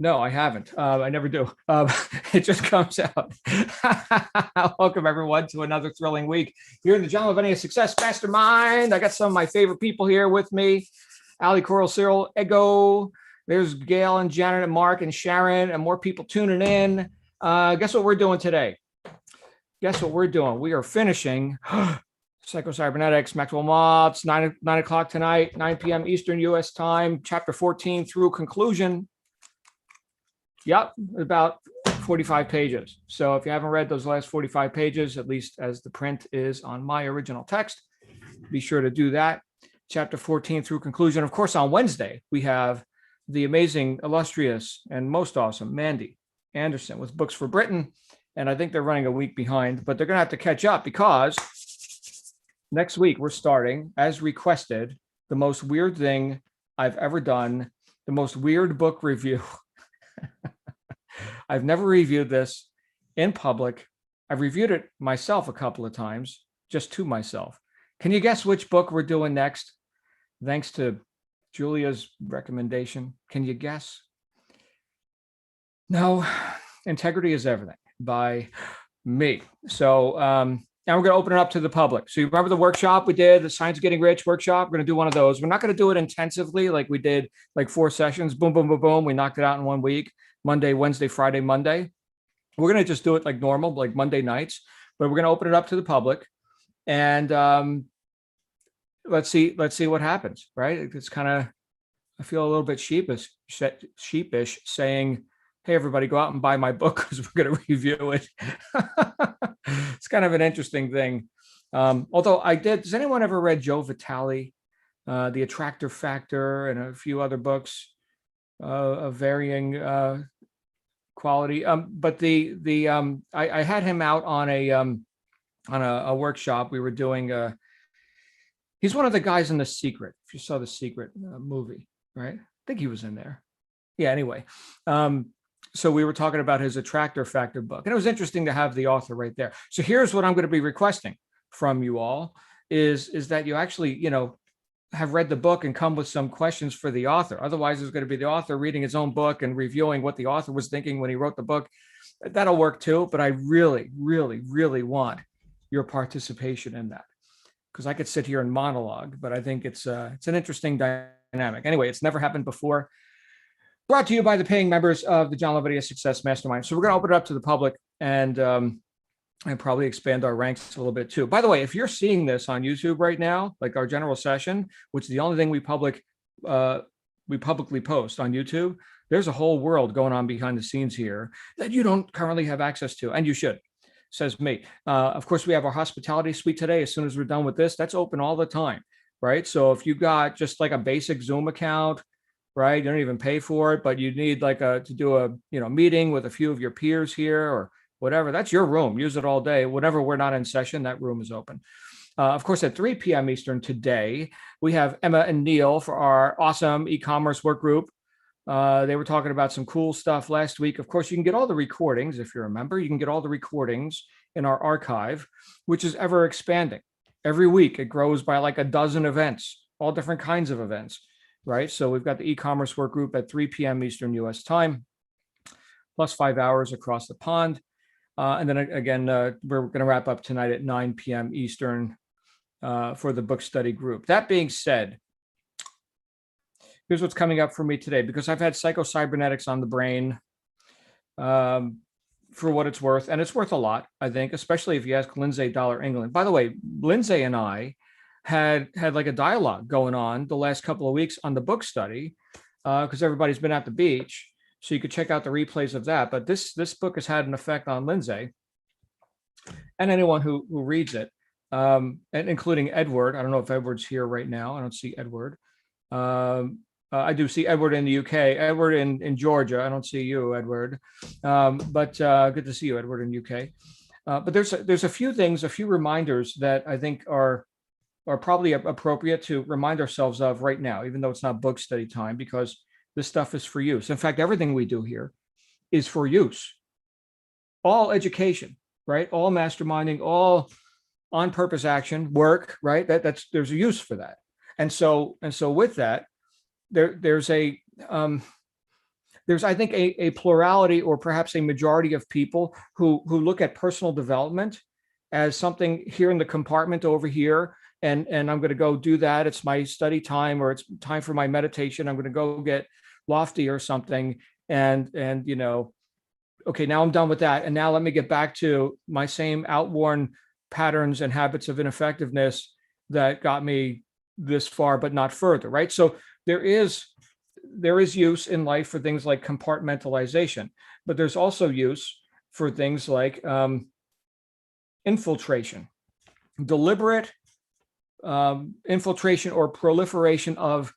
No, I haven't. I never do. It just comes out. Welcome, everyone, to another thrilling week here in the Lavenia Success Mastermind. I got some of my favorite people here with me. Ali, Coral, Cyril, Ego. There's Gail and Janet and Mark and Sharon and more people tuning in. Guess what we're doing today? Guess what we're doing? We are finishing Psychocybernetics, Maxwell Mott's 9 o'clock tonight, 9 p.m. Eastern U.S. time, chapter 14 through conclusion. Yep, about 45 pages. So if you haven't read those last 45 pages, at least as the print is on my original text, be sure to do that. Chapter 14 through conclusion. Of course, on Wednesday, we have the amazing, illustrious, and most awesome Mandy Anderson with Books for Britain. And I think they're running a week behind, but they're going to have to catch up because next week we're starting, as requested, the most weird thing I've ever done, the most weird book review. I've never reviewed this in public. I've reviewed it myself a couple of times, just to myself. Can you guess which book we're doing next? Thanks to Julia's recommendation. Can you guess? No, Integrity is Everything by me. So now we're going to open it up to the public. So you remember the workshop we did, the Science of Getting Rich workshop? We're going to do one of those. We're not going to do it intensively like we did, like 4 sessions. Boom, boom, boom, boom. We knocked it out in 1 week. Monday, Wednesday, Friday, Monday. We're going to just do it like normal, like Monday nights, but we're going to open it up to the public and let's see what happens, right? It's kind of, I feel a little bit sheepish saying, hey, everybody, go out and buy my book because we're going to review it. It's kind of an interesting thing. Although does anyone ever read Joe Vitale, The Attractor Factor, and a few other books of varying quality? But I had him out on a workshop. We were doing he's one of the guys in The Secret. If you saw The Secret movie, right? I think he was in there. Yeah, anyway. So we were talking about his Attractor Factor book, and it was interesting to have the author right there. So here's what I'm going to be requesting from you all is that you actually, have read the book and come with some questions for the author. Otherwise, it's going to be the author reading his own book and reviewing what the author was thinking when he wrote the book. That'll work too, but I really, really, really want your participation in that because I could sit here and monologue, but I think it's an interesting dynamic. Anyway, it's never happened before. Brought to you by the paying members of the John Lavenia Success Mastermind. So we're going to open it up to the public and probably expand our ranks a little bit too. By the way, if you're seeing this on YouTube right now, like our general session, which is the only thing we publicly post on YouTube, there's a whole world going on behind the scenes here that you don't currently have access to, and you should, says me. Of course, we have our hospitality suite today. As soon as we're done with this, that's open all the time, right? So if you got just like a basic Zoom account, right, you don't even pay for it, but you need like to do a meeting with a few of your peers here or whatever, that's your room. Use it all day. Whenever we're not in session, that room is open. Of course, at 3 p.m. Eastern today, we have Emma and Neil for our awesome e-commerce work group. They were talking about some cool stuff last week. Of course, you can get all the recordings. If you're a member, you can get all the recordings in our archive, which is ever expanding. Every week, it grows by like a dozen events, all different kinds of events, right? So we've got the e-commerce work group at 3 p.m. Eastern U.S. time, plus 5 hours across the pond. And then again, we're going to wrap up tonight at 9 p.m. Eastern for the book study group. That being said, here's what's coming up for me today, because I've had Psychocybernetics on the brain for what it's worth. And it's worth a lot, I think, especially if you ask Lindsay Dollar England. By the way, Lindsay and I had like a dialogue going on the last couple of weeks on the book study because everybody's been at the beach. So you could check out the replays of that. But this book has had an effect on Lindsay and anyone who reads it, and including Edward. I don't know if Edward's here right now. I don't see Edward. I do see Edward in the UK. Edward in Georgia. I don't see you, Edward. But good to see you, Edward, in UK. But there's a few things, a few reminders that I think are probably appropriate to remind ourselves of right now, even though it's not book study time, because this stuff is for use. In fact, everything we do here is for use. All education, right? All masterminding, all on-purpose action, work, right? There's a use for that. And so with that, there's a there's, I think, a plurality or perhaps a majority of people who look at personal development as something here in the compartment over here. And I'm going to go do that. It's my study time, or it's time for my meditation. I'm going to go get lofty or something. And, okay, now I'm done with that. And now let me get back to my same outworn patterns and habits of ineffectiveness that got me this far, but not further, right? So there is use in life for things like compartmentalization, but there's also use for things like infiltration, deliberate infiltration or proliferation of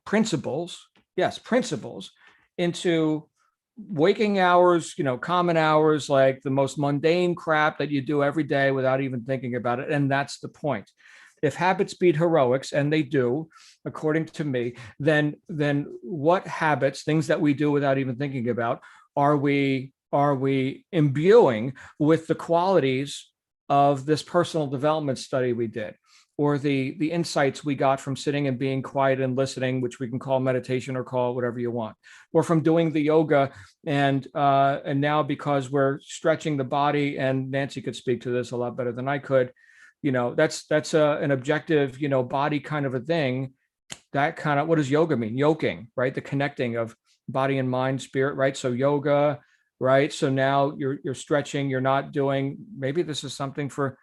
principles, yes, principles, into waking hours, common hours, like the most mundane crap that you do every day without even thinking about it. And that's the point. If habits beat heroics, and they do, according to me, then what habits, things that we do without even thinking about, are we imbuing with the qualities of this personal development study we did, or the insights we got from sitting and being quiet and listening, which we can call meditation or call whatever you want, or from doing the yoga. And now, because we're stretching the body, and Nancy could speak to this a lot better than I could, that's an objective, body kind of a thing. That kind of, what does yoga mean? Yoking, right? The connecting of body and mind, spirit, right? So yoga, right? So now you're stretching, you're not doing, maybe this is something for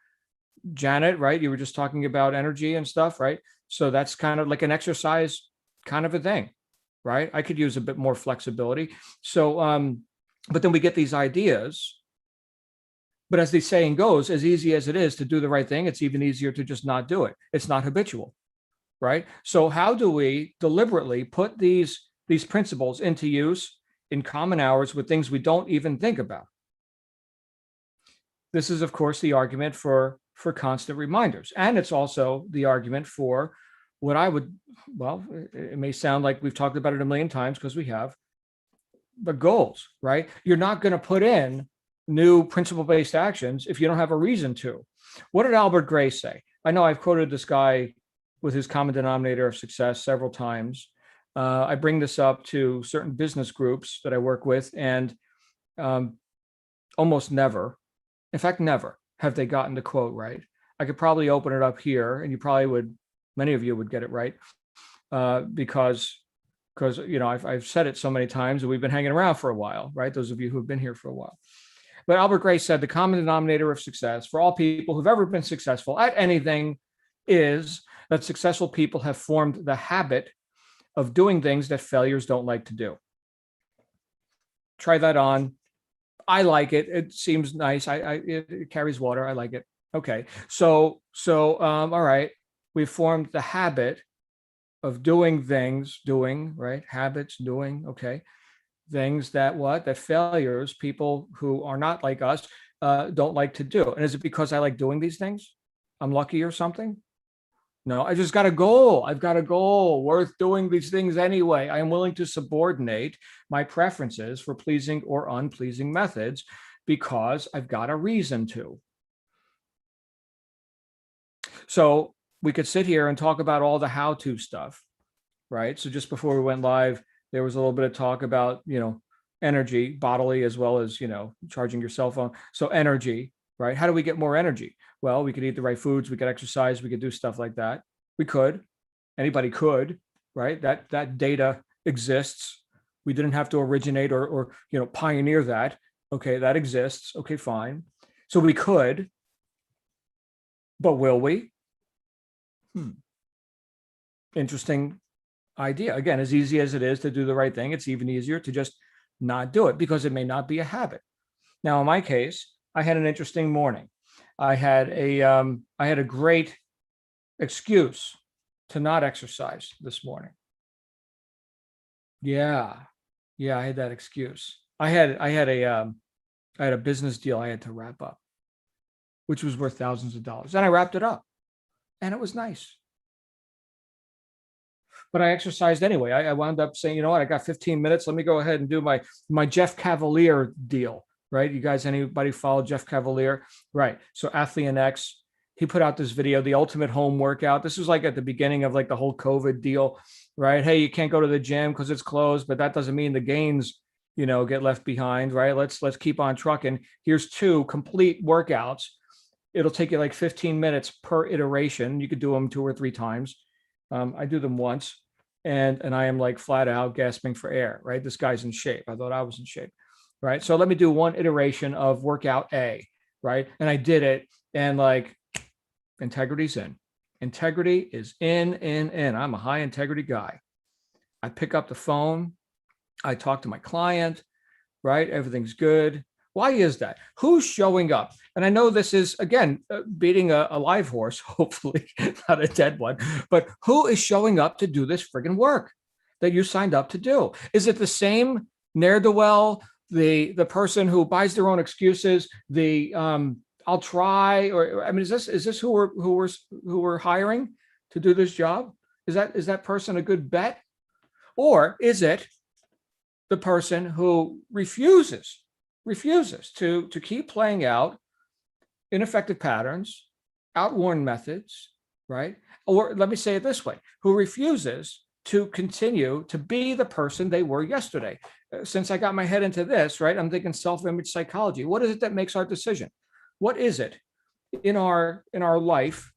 Janet, right? You were just talking about energy and stuff, right? So that's kind of like an exercise kind of a thing, right? I could use a bit more flexibility. So, but then we get these ideas. But as the saying goes, as easy as it is to do the right thing, it's even easier to just not do it. It's not habitual, right? So how do we deliberately put these principles into use in common hours with things we don't even think about? This is, of course, the argument for constant reminders. And it's also the argument for what I would, well, it may sound like we've talked about it a million times, because we have, but goals, right? You're not going to put in new principle-based actions if you don't have a reason to. What did Albert Gray say? I know I've quoted this guy with his common denominator of success several times. I bring this up to certain business groups that I work with, and almost never, in fact, never have they gotten the quote right. I could probably open it up here, and you probably would, many of you would get it right, because I've said it so many times, and we've been hanging around for a while, right? Those of you who have been here for a while. But Albert Gray said the common denominator of success for all people who've ever been successful at anything is that successful people have formed the habit of doing things that failures don't like to do. Try that on. I like it. It seems nice. It carries water. I like it. Okay. So all right. We've formed the habit of doing things, right? Habits, doing. Okay. Things that failures, people who are not like us, don't like to do. And is it because I like doing these things? I'm lucky or something? No, I just got a goal. I've got a goal worth doing these things anyway. I am willing to subordinate my preferences for pleasing or unpleasing methods because I've got a reason to. So we could sit here and talk about all the how-to stuff, right? So just before we went live, there was a little bit of talk about, energy, bodily, as well as, charging your cell phone. So energy, right? How do we get more energy? Well, we could eat the right foods. We could exercise. We could do stuff like that. We could. Anybody could, right? That data exists. We didn't have to originate or pioneer that. Okay, that exists. Okay, fine. So we could, but will we? Interesting idea. Again, as easy as it is to do the right thing, it's even easier to just not do it because it may not be a habit. Now, in my case, I had an interesting morning. I had a great excuse to not exercise this morning. Yeah, I had that excuse. I had a business deal I had to wrap up, which was worth thousands of dollars, and I wrapped it up, and it was nice. But I exercised anyway. I wound up saying, you know what, I got 15 minutes. Let me go ahead and do my Jeff Cavalier deal, right? You guys, anybody follow Jeff Cavalier? Right. So Athlean X, he put out this video, the ultimate home workout. This was like at the beginning of like the whole COVID deal. right? Hey, you can't go to the gym because it's closed, but that doesn't mean the gains, get left behind, right? Let's keep on trucking. Here's 2 complete workouts. It'll take you like 15 minutes per iteration. You could do them 2 or 3 times. I do them once, and I am like flat out gasping for air, right? This guy's in shape. I thought I was in shape, right? So let me do 1 iteration of workout A, right? And I did it, and like integrity's in. Integrity is in. I'm a high integrity guy. I pick up the phone. I talk to my client, right? Everything's good. Why is that? Who's showing up? And I know this is, again, beating a live horse, hopefully not a dead one, but who is showing up to do this friggin' work that you signed up to do? Is it the same ne'er-do-well, the person who buys their own excuses, the I'll try, or I mean, is this who we're hiring to do this job? Is that person a good bet? Or is it the person who refuses to keep playing out ineffective patterns, outworn methods, right? Or let me say it this way, who refuses to continue to be the person they were yesterday? Since I got my head into this, right, I'm thinking self-image psychology. What is it that makes our decision? What is it in our life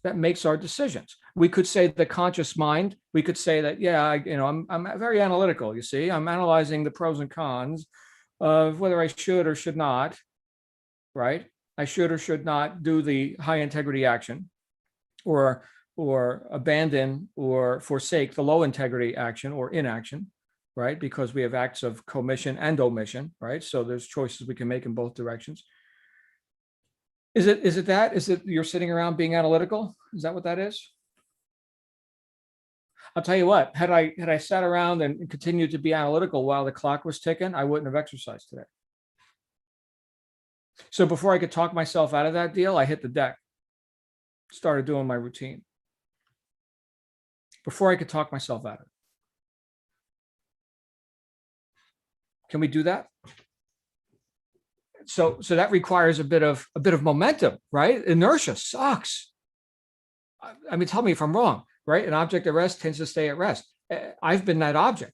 that makes our decisions? We could say the conscious mind. We could say that, yeah, I'm very analytical. You see, I'm analyzing the pros and cons of whether I should or should not, right? I should or should not do the high integrity action, or abandon or forsake the low integrity action or inaction, right? Because we have acts of commission and omission, right? So there's choices we can make in both directions. Is it that? Is it you're sitting around being analytical? Is that what that is? I'll tell you what, had I sat around and continued to be analytical while the clock was ticking, I wouldn't have exercised today. So before I could talk myself out of that deal, I hit the deck, started doing my routine. Before I could talk myself out of it. Can we do that? So that requires a bit of momentum, right? Inertia sucks. I mean, tell me if I'm wrong, right? An object at rest tends to stay at rest. I've been that object.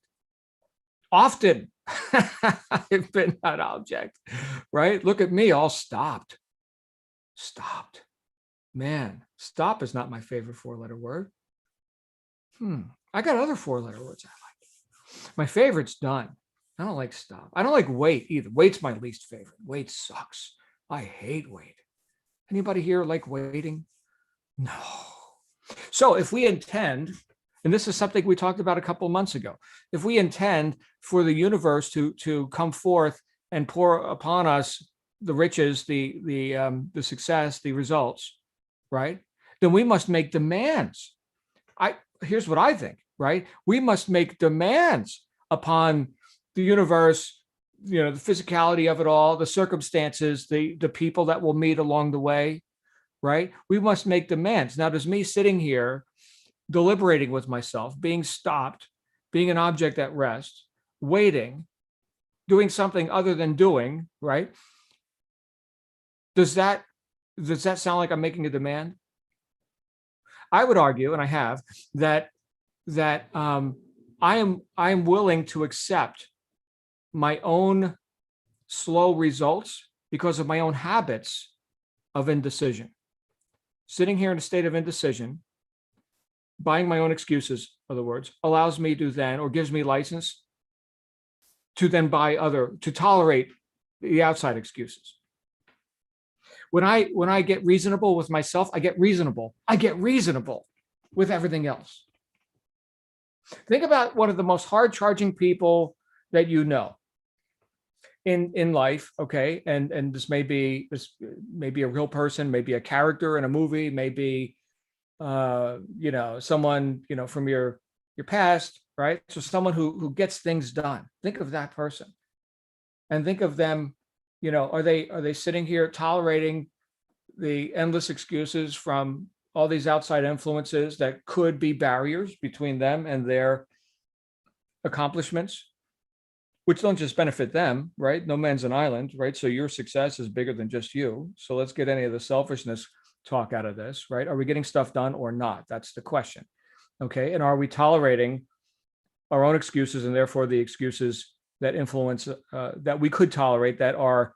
Often I've been that object, right? Look at me, all stopped. Man, stop is not my favorite 4-letter word. I got other 4-letter words I like. My favorite's done. I don't like stop. I don't like wait either. Wait's my least favorite. Wait sucks. I hate wait. Anybody here like waiting? No. So if we intend, and this is something we talked about a couple of months ago, if we intend for the universe to come forth and pour upon us the riches, the success, the results, right? Then we must make demands. Here's what I think, right? We must make demands upon the universe, the physicality of it all, the circumstances, the people that we'll meet along the way, right? We must make demands. Now, does me sitting here deliberating with myself, being stopped, being an object at rest, waiting, doing something other than doing, right? Does that sound like I'm making a demand? I would argue, and I have, that I am willing to accept my own slow results because of my own habits of indecision. Sitting here in a state of indecision, buying my own excuses, in other words, allows me to then, or gives me license to then to tolerate the outside excuses. When I get reasonable with myself, I get reasonable with everything else. Think about one of the most hard-charging people that you know in life, okay? And this may be a real person, maybe a character in a movie, maybe someone from your past, right? So someone who gets things done. Think of that person, and think of them. Are they sitting here tolerating the endless excuses from all these outside influences that could be barriers between them and their accomplishments, which don't just benefit them, right? No man's an island, right? So your success is bigger than just you. So let's get any of the selfishness talk out of this, right? Are we getting stuff done or not? That's the question. Okay. And are we tolerating our own excuses, and therefore the excuses that influence that we could tolerate that are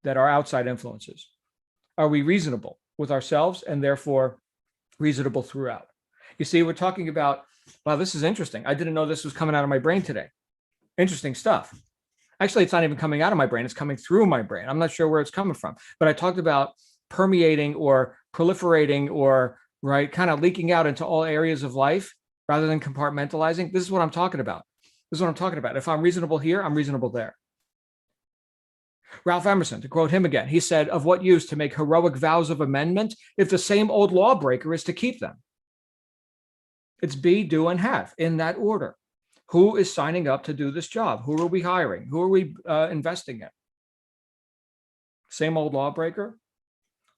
outside influences? Are we reasonable with ourselves and therefore reasonable throughout? You see, we're talking about, wow, this is interesting. I didn't know this was coming out of my brain today. Interesting stuff. Actually, it's not even coming out of my brain. It's coming through my brain. I'm not sure where it's coming from, but I talked about permeating or proliferating or right, kind of leaking out into all areas of life rather than compartmentalizing. This is what I'm talking about. This is what I'm talking about. If I'm reasonable here, I'm reasonable there. Ralph Emerson, to quote him again, he said, "Of what use to make heroic vows of amendment if the same old lawbreaker is to keep them?" It's be, do, and have in that order. Who is signing up to do this job? Who are we hiring? Who are we investing in? Same old lawbreaker,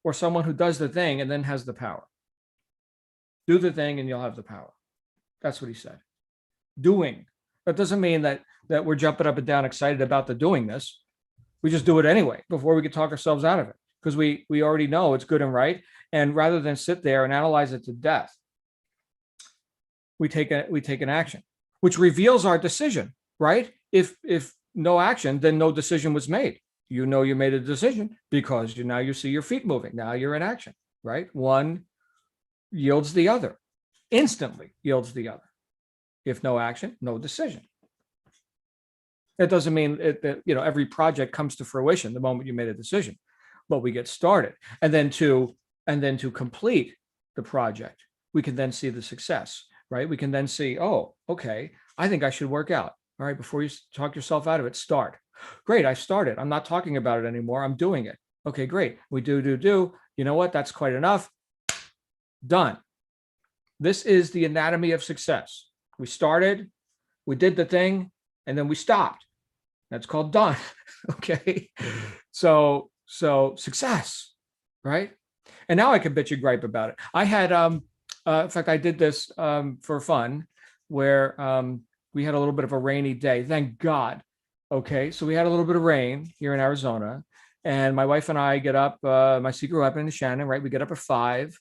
or someone who does the thing and then has the power? Do the thing and you'll have the power. That's what he said. Doing. That doesn't mean that we're jumping up and down excited about the doing this. We just do it anyway before we can talk ourselves out of it, because we already know it's good and right. And rather than sit there and analyze it to death, we take an action, which reveals our decision, right? If no action, then no decision was made. You know you made a decision because now you see your feet moving. Now you're in action, right? One yields the other, instantly yields the other. If no action, no decision. That doesn't mean that every project comes to fruition the moment you made a decision, but we get started, and then to complete the project, we can then see the success, right? We can then see, oh, okay, I think I should work out. All right, before you talk yourself out of it, start. Great, I started. I'm not talking about it anymore. I'm doing it. Okay, great. We do. You know what? That's quite enough. Done. This is the anatomy of success. We started, we did the thing, and then we stopped. That's called done. Okay. So success, right? And now I can bitch and gripe about it. I had, in fact, I did this for fun, where we had a little bit of a rainy day. Thank God. Okay. So we had a little bit of rain here in Arizona, and my wife and I get up, my secret weapon is Shannon, right? We get up at 5,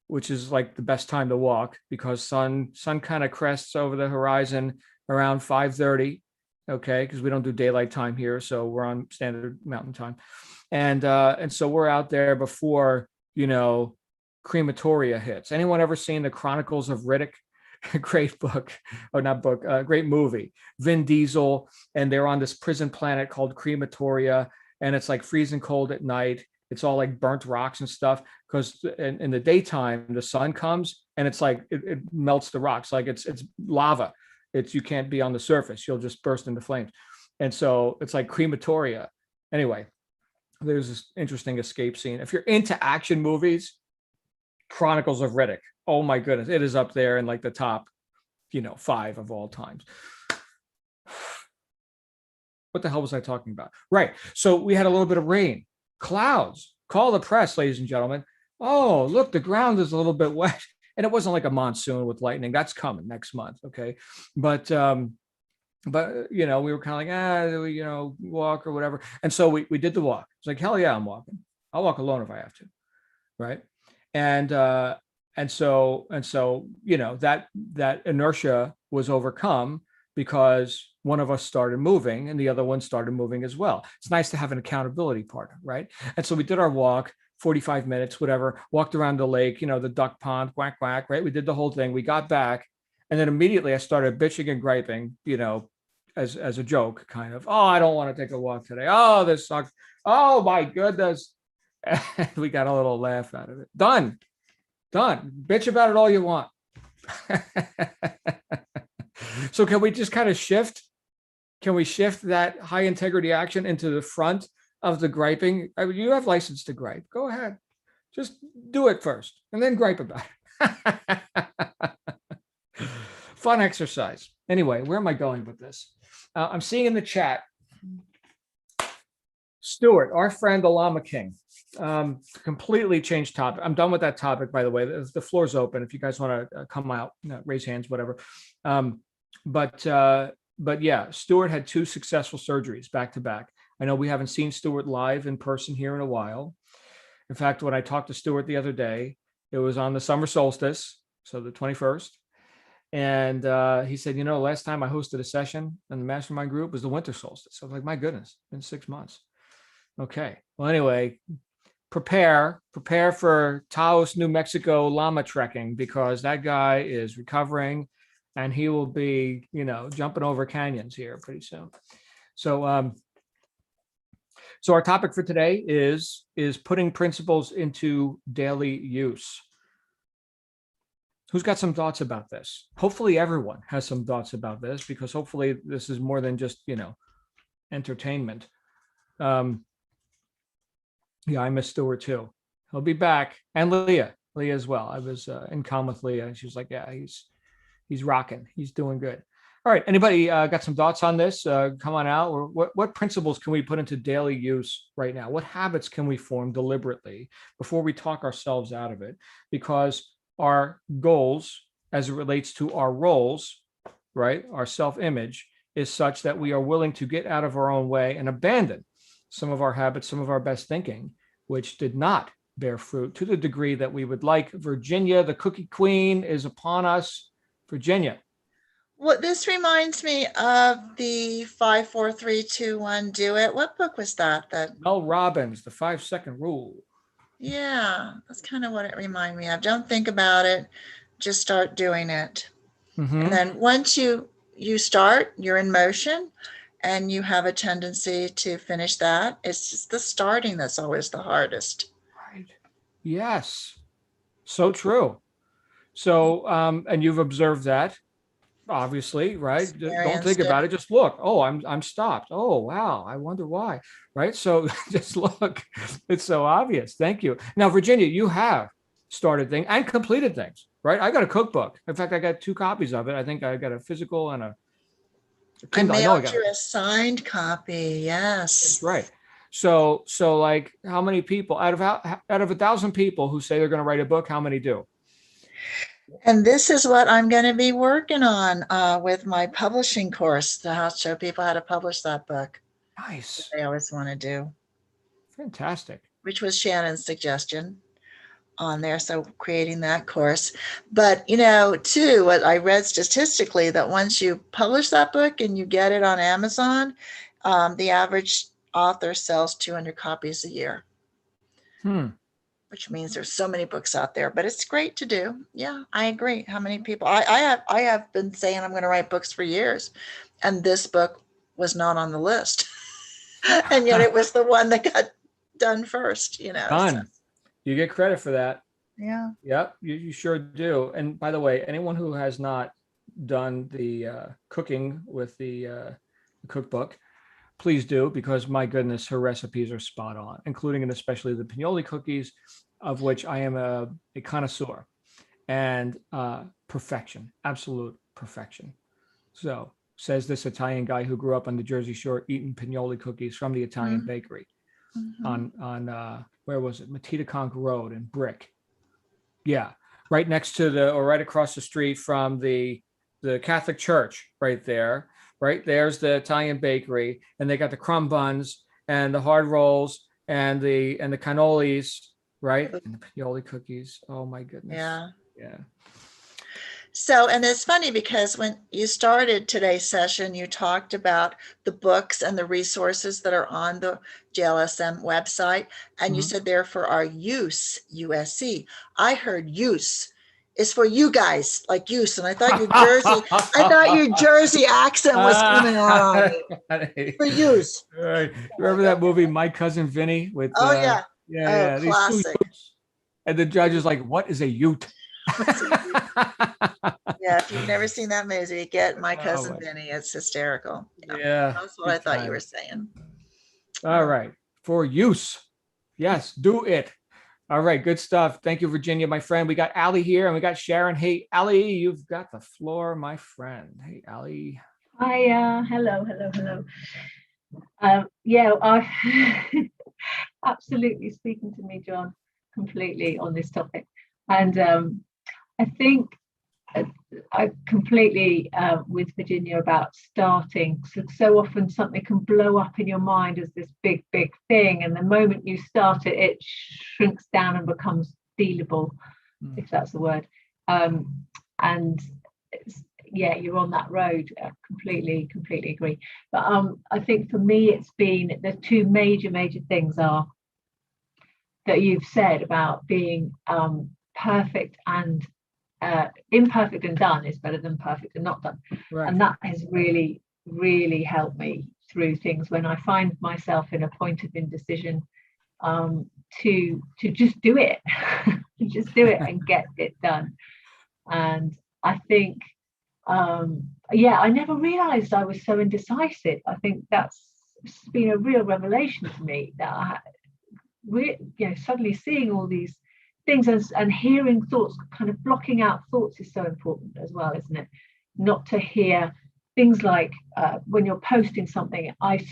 which is like the best time to walk because sun kind of crests over the horizon around 5:30. Okay, because we don't do daylight time here, so we're on standard mountain time, and so we're out there before crematoria hits. Anyone ever seen the Chronicles of Riddick? Great book, or not book, great movie. Vin Diesel, and they're on this prison planet called Crematoria, and it's like freezing cold at night. It's all like burnt rocks and stuff, because in the daytime the sun comes and it's like it melts the rocks, like it's lava. You can't be on the surface. You'll just burst into flames. And so it's like crematoria. Anyway, there's this interesting escape scene. If you're into action movies, Chronicles of Riddick. Oh my goodness. It is up there in like the top, 5 of all times. What the hell was I talking about? Right. So we had a little bit of rain, clouds. Call the press, ladies and gentlemen. Oh, look, the ground is a little bit wet. And it wasn't like a monsoon with lightning. That's coming next month. Okay. But we were kind of like, walk or whatever. And so we did the walk. It's like, hell yeah, I'm walking. I'll walk alone if I have to. Right. And so that inertia was overcome because one of us started moving and the other one started moving as well. It's nice to have an accountability partner. Right. And so we did our walk. 45 minutes, whatever, walked around the lake, the duck pond, quack, quack, right? We did the whole thing. We got back. And then immediately I started bitching and griping, as a joke, kind of, oh, I don't want to take a walk today. Oh, this sucks. Oh my goodness. And we got a little laugh out of it. Done. Bitch about it all you want. So can we just kind of shift? Can we shift that high integrity action into the front of the griping? I mean, you have license to gripe. Go ahead. Just do it first and then gripe about it. Fun exercise. Anyway, where am I going with this? I'm seeing in the chat, Stuart, our friend, the Llama King, completely changed topic. I'm done with that topic, by the way. The floor's open. If you guys want to come out, raise hands, whatever. But yeah, Stuart had 2 successful surgeries back to back. I know we haven't seen Stuart live in person here in a while. In fact, when I talked to Stuart the other day, it was on the summer solstice, so the 21st. And he said, last time I hosted a session in the mastermind group was the winter solstice. I was like, my goodness, it's been 6 months. Okay. Well, anyway, prepare for Taos, New Mexico llama trekking, because that guy is recovering and he will be, jumping over canyons here pretty soon. So, so our topic for today is putting principles into daily use. Who's got some thoughts about this? Hopefully everyone has some thoughts about this, because hopefully this is more than just, entertainment. Yeah, I miss Stuart too. He'll be back. And Leah as well. I was in calm with Leah, and she was like, yeah, he's rocking. He's doing good. All right. Anybody got some thoughts on this? Come on out. Or what principles can we put into daily use right now? What habits can we form deliberately before we talk ourselves out of it? Because our goals, as it relates to our roles, right, our self-image, is such that we are willing to get out of our own way and abandon some of our habits, some of our best thinking, which did not bear fruit to the degree that we would like. Virginia, the cookie queen, is upon us. Virginia. Well, this reminds me of the 5, 4, 3, 2, 1, do it. What book was that? Mel Robbins, The 5-Second Rule. Yeah, that's kind of what it reminded me of. Don't think about it, just start doing it. And then once you start, you're in motion, and you have a tendency to finish that. It's just the starting that's always the hardest. Right. Yes. So true. So, and you've observed that, obviously, right? Don't think about it. Just look. Oh, I'm stopped. Oh, wow. I wonder why. Right. So just look. It's so obvious. Thank you. Now, Virginia, you have started things and completed things, right? I got a cookbook. In fact, I got 2 copies of it. I think I got a physical and a Kindle. I mailed you a signed copy. Yes. That's right. So like, how many people out of 1,000 people who say they're going to write a book, how many do? And this is what I'm going to be working on with my publishing course to show people how to publish that book. Nice. They always want to do. Fantastic. Which was Shannon's suggestion on there. So creating that course. But, too, what I read statistically, that once you publish that book and you get it on Amazon, the average author sells 200 copies a year. Which means there's so many books out there, but it's great to do. Yeah, I agree. How many people? I have been saying I'm going to write books for years, and this book was not on the list, and yet it was the one that got done first. Done. So. You get credit for that. Yeah. Yep, you sure do. And by the way, anyone who has not done the cooking with the cookbook, please do, because my goodness, her recipes are spot on, including and especially the pinoli cookies, of which I am a connoisseur, and perfection, absolute perfection. So says this Italian guy who grew up on the Jersey Shore eating pinoli cookies from the Italian bakery on where was it? Matitaconk Road in Brick. Yeah, right next to or right across the street from the Catholic church, right there. Right there's the Italian bakery, and they got the crumb buns and the hard rolls and the cannolis, right? And the pinoli cookies. Oh my goodness. Yeah. So, and it's funny because when you started today's session, you talked about the books and the resources that are on the JLSM website, and you said they're for our use, USC. I heard use is for you guys, like use, and I thought your Jersey accent was coming out on it. For use. Right. Remember that movie, My Cousin Vinny? With yeah. Yeah. Classic. And the judge is like, "What is a ute?" Yeah, if you've never seen that movie, get My Cousin Vinny. It's hysterical. Yeah. That's what I thought you were saying. All right. For use. Yes, do it. All right, good stuff. Thank you, Virginia, my friend. We got Allie here, and we got Sharon. Hey, Allie, you've got the floor, my friend. Hey, Allie. Hi, hello. Absolutely speaking to me, John, completely on this topic. And I think I completely with Virginia about starting. So often something can blow up in your mind as this big thing, and the moment you start it, it shrinks down and becomes dealable, if that's the word. And yeah, you're on that road. Completely agree. But I think for me, it's been the two major things are that you've said about being perfect and imperfect and done is better than perfect and not done. Right. And that has really helped me through things when I find myself in a point of indecision, to just do it, just do it and get it done. And I think, I never realized I was so indecisive. I think that's been a real revelation to me, that suddenly seeing all these things and hearing thoughts, kind of blocking out thoughts is so important as well, isn't it? Not to hear things like when you're posting something, I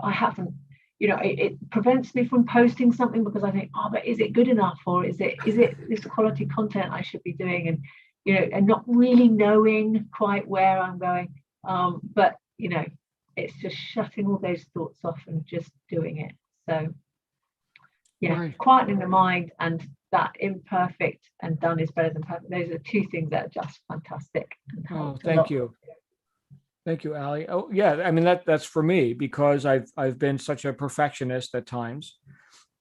haven't, it prevents me from posting something because I think, but is it good enough, or is it this quality content I should be doing, and and not really knowing quite where I'm going, but it's just shutting all those thoughts off and just doing it. So Right. quietening the mind, and that imperfect and done is better than perfect. Those are two things that are just fantastic. Oh, thank you. Thank you, Ali. Oh, yeah. I mean, that's for me, because I've been such a perfectionist at times,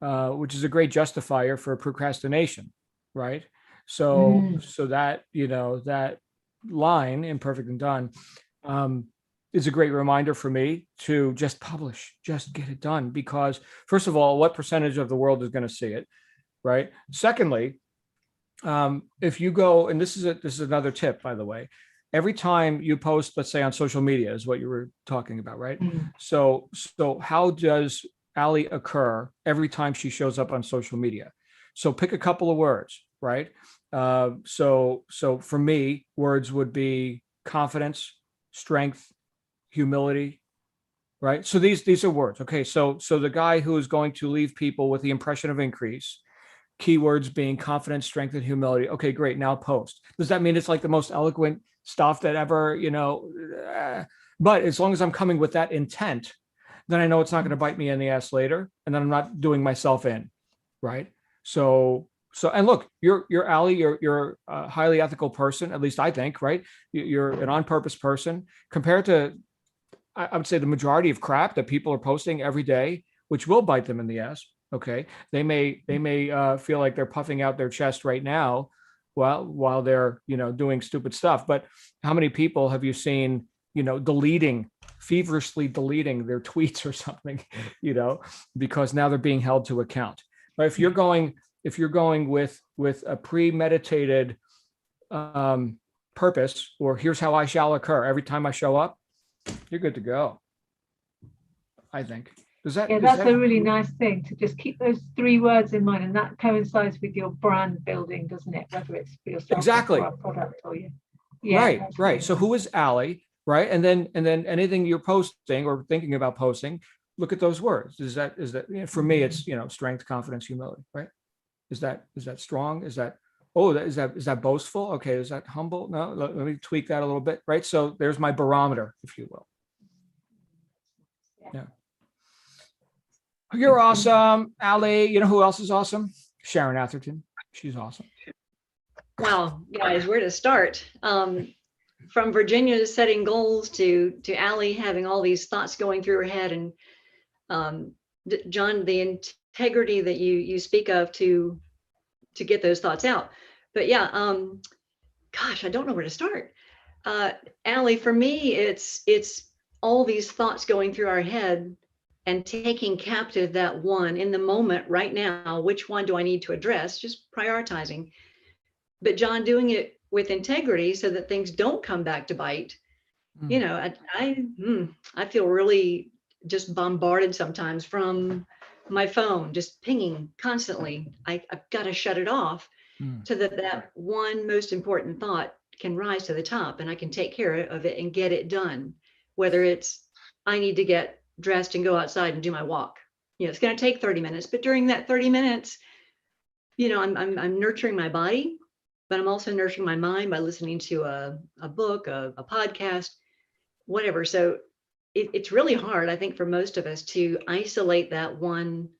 which is a great justifier for procrastination, right? So that, that line, imperfect and done, is a great reminder for me to just publish, just get it done. Because first of all, what percentage of the world is going to see it, right? Secondly, if you go, and this is another tip, by the way, every time you post, let's say on social media is what you were talking about, right? So how does Ali occur every time she shows up on social media? So pick a couple of words, right? So for me, words would be confidence, strength, humility, right? So these are words. Okay. So the guy who is going to leave people with the impression of increase, keywords being confidence, strength, and humility. Okay, great. Now post. Does that mean it's like the most eloquent stuff that ever, but as long as I'm coming with that intent, then I know it's not going to bite me in the ass later. And then I'm not doing myself in. Right. So, and look, you're Ali, you're a highly ethical person, at least I think, right? You're an on-purpose person compared to, I would say, the majority of crap that people are posting every day, which will bite them in the ass. Okay. They may feel like they're puffing out their chest right now while they're, doing stupid stuff. But how many people have you seen, feverishly deleting their tweets or something, because now they're being held to account. But if you're going with a premeditated purpose, or here's how I shall occur every time I show up, you're good to go, I think. That's a really nice thing, to just keep those 3 words in mind, and that coincides with your brand building, doesn't it? Whether it's for yourself, exactly, or for a product, or you. Right. Really so nice. Who is Ali, right? And then anything you're posting or thinking about posting, look at those words. Is that for me? It's strength, confidence, humility, right? Is that strong? Is that is that boastful? Okay, is that humble? No, let me tweak that a little bit, right? So there's my barometer, if you will. Yeah. You're awesome, Ali. You know who else is awesome? Sharon Atherton. She's awesome. Wow, guys, where to start? From Virginia setting goals to Ali having all these thoughts going through her head, and John, the integrity that you speak of to get those thoughts out. But yeah, gosh, I don't know where to start. Ali, for me, it's all these thoughts going through our head and taking captive that one in the moment right now. Which one do I need to address? Just prioritizing. But John, doing it with integrity so that things don't come back to bite. I feel really just bombarded sometimes from my phone, just pinging constantly. I've got to shut it off so that one most important thought can rise to the top, and I can take care of it and get it done. Whether it's I need to get dressed and go outside and do my walk. It's going to take 30 minutes, but during that 30 minutes, I'm nurturing my body, but I'm also nurturing my mind by listening to a book, a podcast, whatever. So it's really hard, I think, for most of us to isolate that one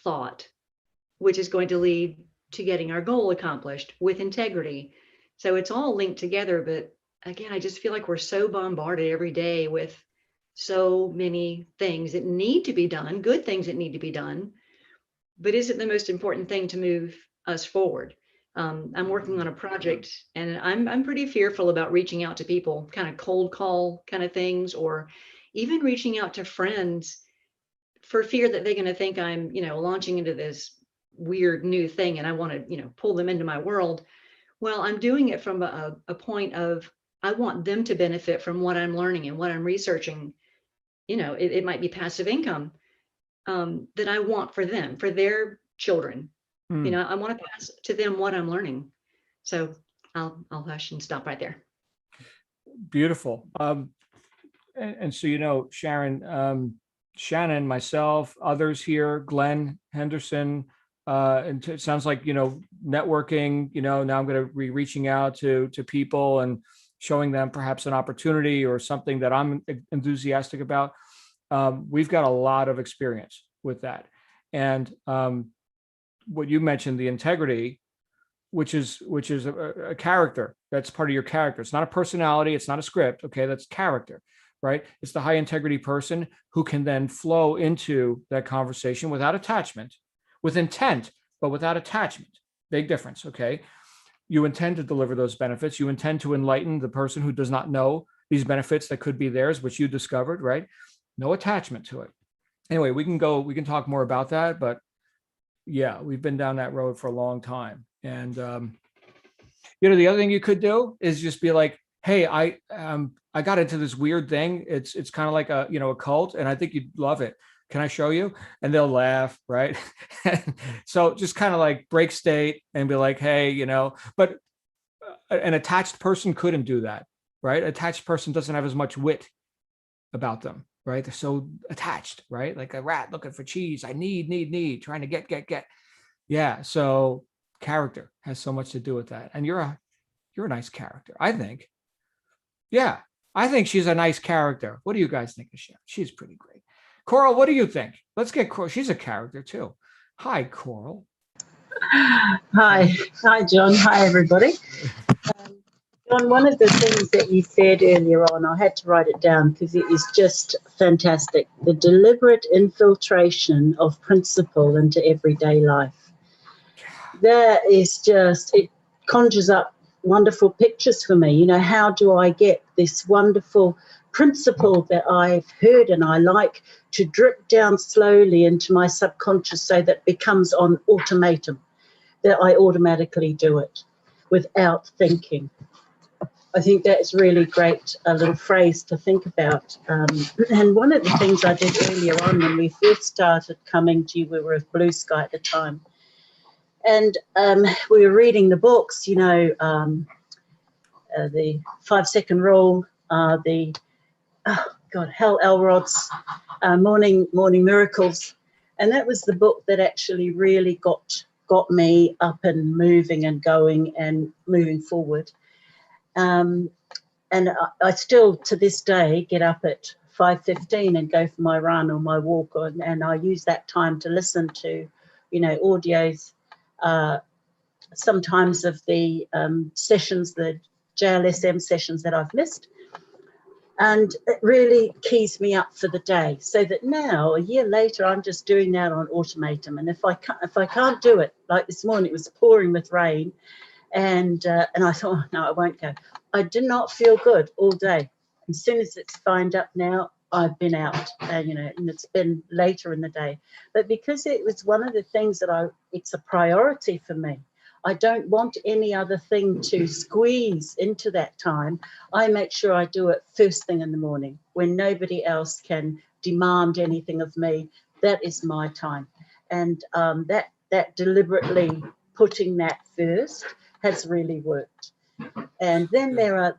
thought, which is going to lead to getting our goal accomplished with integrity. So it's all linked together, but again, I just feel like we're so bombarded every day with so many things that need to be done, good things that need to be done. But is it the most important thing to move us forward? I'm working on a project, and I'm pretty fearful about reaching out to people, kind of cold call kind of things, or even reaching out to friends for fear that they're going to think I'm, launching into this weird new thing and I want to, pull them into my world. Well, I'm doing it from a point of I want them to benefit from what I'm learning and what I'm researching. It might be passive income that I want for them, for their children. I want to pass to them what I'm learning. So I'll hush and stop right there. Beautiful. And so, Sharon, Shannon, myself, others here, Glenn Henderson, and it sounds like, networking, now I'm going to be reaching out to people and showing them perhaps an opportunity or something that I'm enthusiastic about. We've got a lot of experience with that. And what you mentioned, the integrity, which is a character, that's part of your character. It's not a personality. It's not a script. Okay. That's character, right? It's the high integrity person who can then flow into that conversation without attachment, with intent, but without attachment. Big difference. Okay. You intend to deliver those benefits. You intend to enlighten the person who does not know these benefits that could be theirs, which you discovered, right? No attachment to it. Anyway, we can talk more about that, but yeah, we've been down that road for a long time. And, the other thing you could do is just be like, hey, I got into this weird thing. It's kind of like a cult, and I think you'd love it. Can I show you? And they'll laugh, right? So just kind of like break state and be like, hey, but an attached person couldn't do that, right? Attached person doesn't have as much wit about them, right? They're so attached, right? Like a rat looking for cheese. I need, trying to get. Yeah. So character has so much to do with that. And you're a nice character, I think. Yeah. I think she's a nice character. What do you guys think of Sharon? She's pretty great. Coral, what do you think? Let's get Coral. She's a character too. Hi, Coral. Hi, John. Hi, everybody. John, one of the things that you said earlier on, I had to write it down because it is just fantastic. The deliberate infiltration of principle into everyday life. That is just, it conjures up wonderful pictures for me. How do I get this wonderful principle that I've heard and I like to drip down slowly into my subconscious so that it becomes on automatum, that I automatically do it without thinking. I think that's really great, a little phrase to think about. And one of the things I did earlier on when we first started coming to you, we were with Blue Sky at the time, and we were reading the books, the 5-second rule, Hal Elrod's Morning Miracles. And that was the book that actually really got me up and moving and going and moving forward. And I still, to this day, get up at 5:15 and go for my run or my walk, and I use that time to listen to, audios, sometimes of the sessions, the JLSM sessions that I've missed. And it really keys me up for the day, so that now, a year later, I'm just doing that on automatum. And if I can't do it, like this morning, it was pouring with rain, and I thought, oh, no, I won't go. I did not feel good all day. As soon as it's fined up now, I've been out, and it's been later in the day. But because it was one of the things that it's a priority for me. I don't want any other thing to squeeze into that time. I make sure I do it first thing in the morning when nobody else can demand anything of me. That is my time. And that deliberately putting that first has really worked. And then the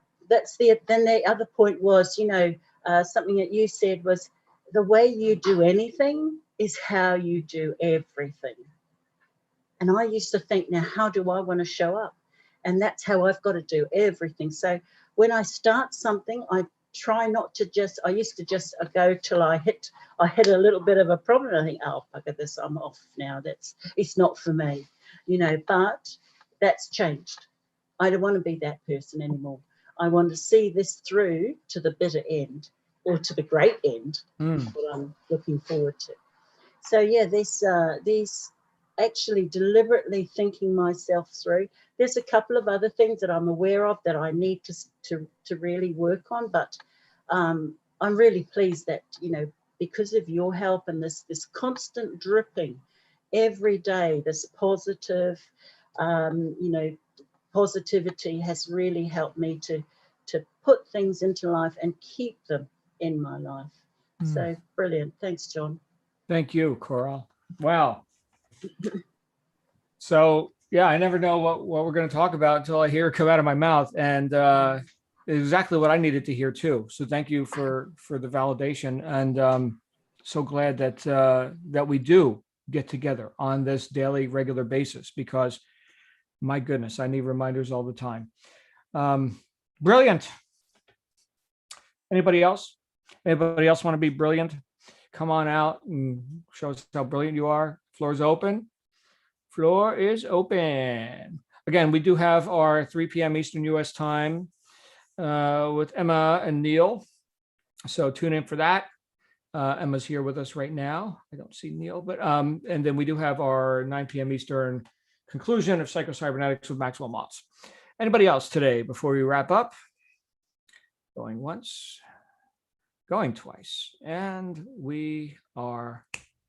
other point was, something that you said was the way you do anything is how you do everything. And I used to think, now, how do I want to show up? And that's how I've got to do everything. So when I start something, I try not to I used to just go till I hit a little bit of a problem. I think, oh, bugger this, I'm off now. It's not for me, but that's changed. I don't want to be that person anymore. I want to see this through to the bitter end, or to the great end, what I'm looking forward to. So yeah, these actually deliberately thinking myself through. There's a couple of other things that I'm aware of that I need to really work on, but I'm really pleased that, you know, because of your help and this constant dripping every day, this positive, you know, positivity has really helped me to put things into life and keep them in my life. So brilliant. Thanks, John. Thank you, Coral. Wow. So yeah, I never know what we're going to talk about until I hear it come out of my mouth, and exactly what I needed to hear too. So thank you for the validation, and so glad that that we do get together on this daily, regular basis, because my goodness, I need reminders all the time. Brilliant. Anybody else? Anybody else want to be brilliant? Come on out and show us how brilliant you are. Floor's open. Floor is open. Again, we do have our 3 p.m. Eastern US time with Emma and Neil. So tune in for that. Emma's here with us right now. I don't see Neil, but and then we do have our 9 p.m. Eastern conclusion of Psychocybernetics with Maxwell Moss. Anybody else today before we wrap up? Going once, going twice, and we are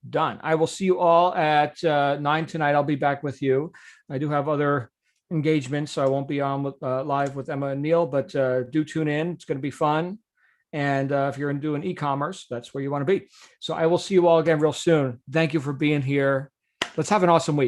done. I will see you all at 9 tonight. I'll be back with you. I do have other engagements, so I won't be on with, live with Emma and Neil, but do tune in. It's going to be fun. And if you're doing e-commerce, that's where you want to be. So I will see you all again real soon. Thank you for being here. Let's have an awesome week.